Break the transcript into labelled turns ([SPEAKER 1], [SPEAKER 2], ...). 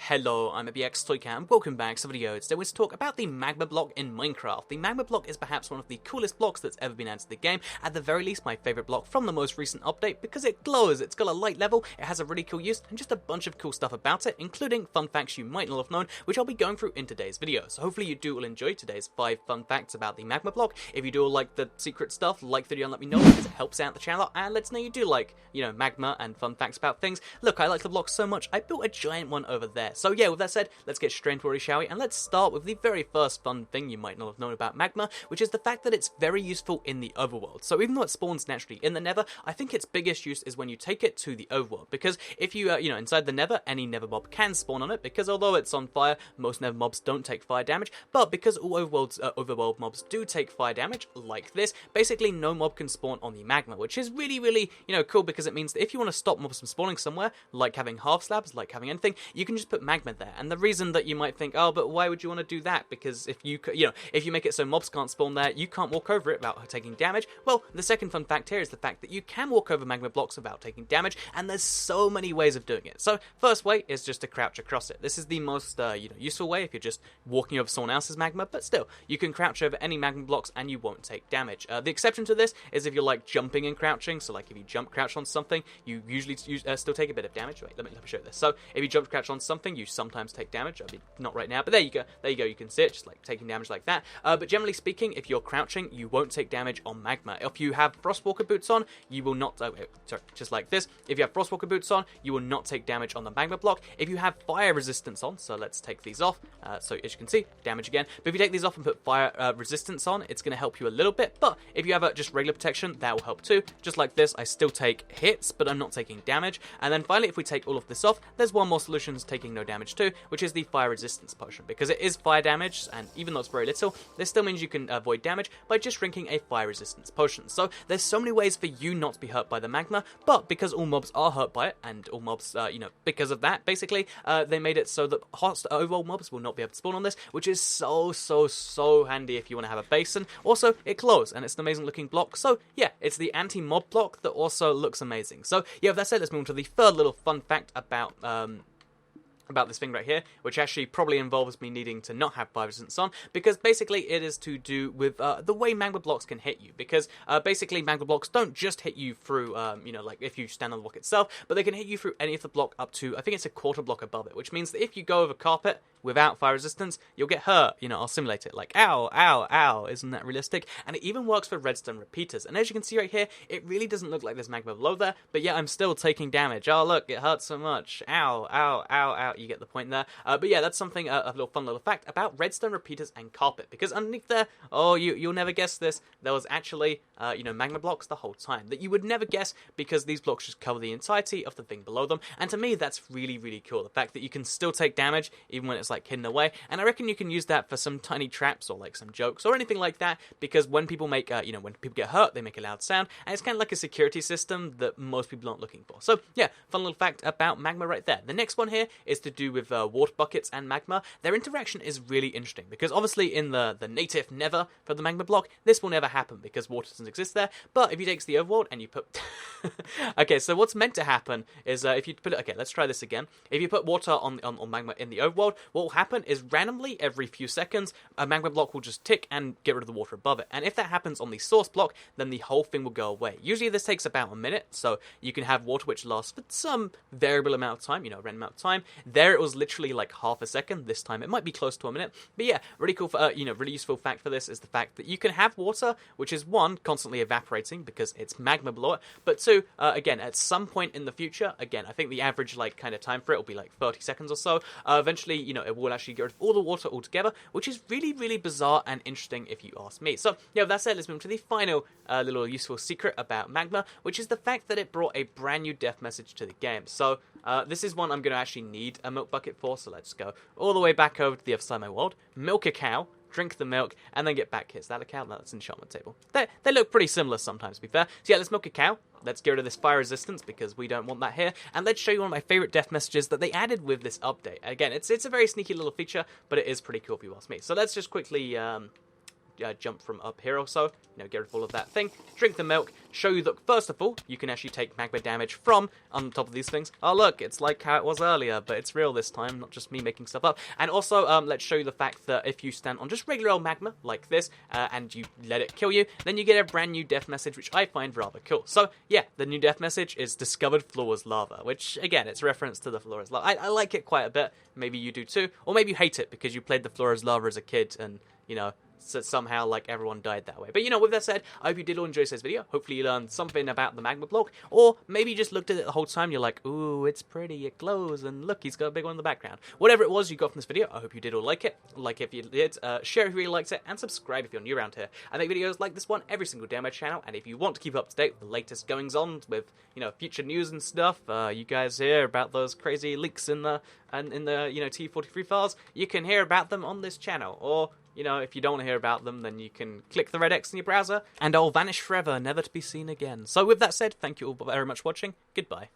[SPEAKER 1] Hello, I'm ABXToyCat and welcome back to the video. Today we're to talk about the Magma Block in Minecraft. The Magma Block is perhaps one of the coolest blocks that's ever been added to the game, at the very least my favourite block from the most recent update because it glows, it's got a light level, it has a really cool use, and just a bunch of cool stuff about it, including fun facts you might not have known, which I'll be going through in today's video. So hopefully you do all enjoy today's 5 fun facts about the Magma Block. If you do all like the secret stuff, like the video and let me know because it helps out the channel, and let us know you do like, magma and fun facts about things. Look, I like the block so much, I built a giant one over there. So yeah, with that said, let's get straight into it, shall we? And let's start with the very first fun thing you might not have known about Magma, which is the fact that it's very useful in the overworld. So even though it spawns naturally in the Nether, I think its biggest use is when you take it to the overworld. Because if you, inside the Nether, any Nether mob can spawn on it, because although it's on fire, most Nether mobs don't take fire damage. But because all overworld mobs do take fire damage, like this, basically no mob can spawn on the Magma, which is really, really, cool, because it means that if you want to stop mobs from spawning somewhere, like having half slabs, like having anything, you can just put Magma there. And the reason that you might think, oh, but why would you want to do that? Because if you make it so mobs can't spawn there, you can't walk over it without taking damage. Well, the second fun fact here is the fact that you can walk over Magma blocks without taking damage, and there's so many ways of doing it. So, first way is just to crouch across it. This is the most, useful way if you're just walking over someone else's Magma, but still, you can crouch over any Magma blocks and you won't take damage. The exception to this is if you're, like, jumping and crouching, so, like, if you jump crouch on something, you usually still take a bit of damage. Wait, let me show you this. So, if you jump crouch on something, you sometimes take damage. I mean, not right now, but there you go, you can see it, just like taking damage like that. But generally speaking, if you're crouching, you won't take damage on Magma. If you have Frostwalker boots on, you will not, just like this, if you have Frostwalker boots on, you will not take damage on the Magma block. If you have fire resistance on, so let's take these off, so as you can see, damage again, but if you take these off and put fire resistance on, it's going to help you a little bit, but if you have just regular protection, that will help too. Just like this, I still take hits, but I'm not taking damage. And then finally, if we take all of this off, there's one more solution taking no damage too, which is the fire resistance potion, because it is fire damage, and even though it's very little, this still means you can avoid damage by just drinking a fire resistance potion. So there's so many ways for you not to be hurt by the Magma, but because all mobs are hurt by it, and all mobs, because of that, basically, they made it so that overworld mobs will not be able to spawn on this, which is so handy if you want to have a basin. Also, it glows, and it's an amazing looking block, so yeah, it's the anti-mob block that also looks amazing. So yeah, with that said, let's move on to the third little fun fact about this thing right here, which actually probably involves me needing to not have fire resistance on, because basically it is to do with the way Magma blocks can hit you, because basically Magma blocks don't just hit you through, like if you stand on the block itself, but they can hit you through any of the block up to, I think it's a quarter block above it, which means that if you go over carpet without fire resistance, you'll get hurt. I'll simulate it, like, ow, ow, ow, isn't that realistic? And it even works for redstone repeaters, and as you can see right here, it really doesn't look like there's Magma below there, but yeah, I'm still taking damage. Oh look, it hurts so much. Ow, ow, ow, ow, you get the point there. But yeah, that's something, a little fun little fact about redstone repeaters and carpet, because underneath there, oh, you'll never guess this, there was actually, Magma blocks the whole time, that you would never guess, because these blocks just cover the entirety of the thing below them, and to me, that's really, really cool, the fact that you can still take damage, even when it's like hidden away, and I reckon you can use that for some tiny traps, or like some jokes, or anything like that, because when people make, when people get hurt, they make a loud sound, and it's kind of like a security system that most people aren't looking for. So yeah, fun little fact about Magma right there. The next one here is to do with water buckets and Magma. Their interaction is really interesting, because obviously in the native Nether for the Magma block, this will never happen, because water doesn't exist there, but if you take the overworld and you put... okay, so what's meant to happen is, if you put it... Okay, let's try this again. If you put water on Magma in the overworld, what will happen is randomly, every few seconds, a Magma block will just tick and get rid of the water above it, and if that happens on the source block, then the whole thing will go away. Usually this takes about a minute, so you can have water which lasts for some variable amount of time, random amount of time. There it was literally like half a second. This time it might be close to a minute, but yeah, really cool, really useful fact for this is the fact that you can have water, which is one, constantly evaporating because it's Magma below it, but two, again, at some point in the future, again, I think the average, like, kind of time for it will be like 30 seconds or so, eventually, it will actually get rid of all the water altogether, which is really, really bizarre and interesting if you ask me. So, yeah, with that said, let's move to the final little useful secret about Magma, which is the fact that it brought a brand new death message to the game. So, this is one I'm going to actually need a milk bucket for, so let's go all the way back over to the other side of my world, milk a cow, drink the milk, and then get back here. Is that a cow? No, that's an enchantment table. They look pretty similar sometimes, to be fair. So yeah, let's milk a cow. Let's get rid of this fire resistance, because we don't want that here. And let's show you one of my favorite death messages that they added with this update. Again, it's a very sneaky little feature, but it is pretty cool if you ask me. So let's just quickly jump from up here or so, get rid of all of that thing, drink the milk, show you that first of all, you can actually take magma damage from on top of these things. Oh look, it's like how it was earlier, but it's real this time, not just me making stuff up. And also, let's show you the fact that if you stand on just regular old magma, like this, and you let it kill you, then you get a brand new death message, which I find rather cool. So yeah, the new death message is discovered floor is lava, which again, it's a reference to the floor is lava. I like it quite a bit, maybe you do too, or maybe you hate it because you played the floor is lava as a kid and, so somehow, like, everyone died that way. But, with that said, I hope you did all enjoy today's video. Hopefully you learned something about the Magma Block, or maybe you just looked at it the whole time, you're like, ooh, it's pretty, it glows, and look, he's got a big one in the background. Whatever it was you got from this video, I hope you did all like it. Like it if you did, share if you really liked it, and subscribe if you're new around here. I make videos like this one every single day on my channel, and if you want to keep up to date with the latest goings-on with, future news and stuff, you guys hear about those crazy leaks in the TU43 files, you can hear about them on this channel, or if you don't want to hear about them, then you can click the red X in your browser, and I'll vanish forever, never to be seen again. So with that said, thank you all very much for watching. Goodbye.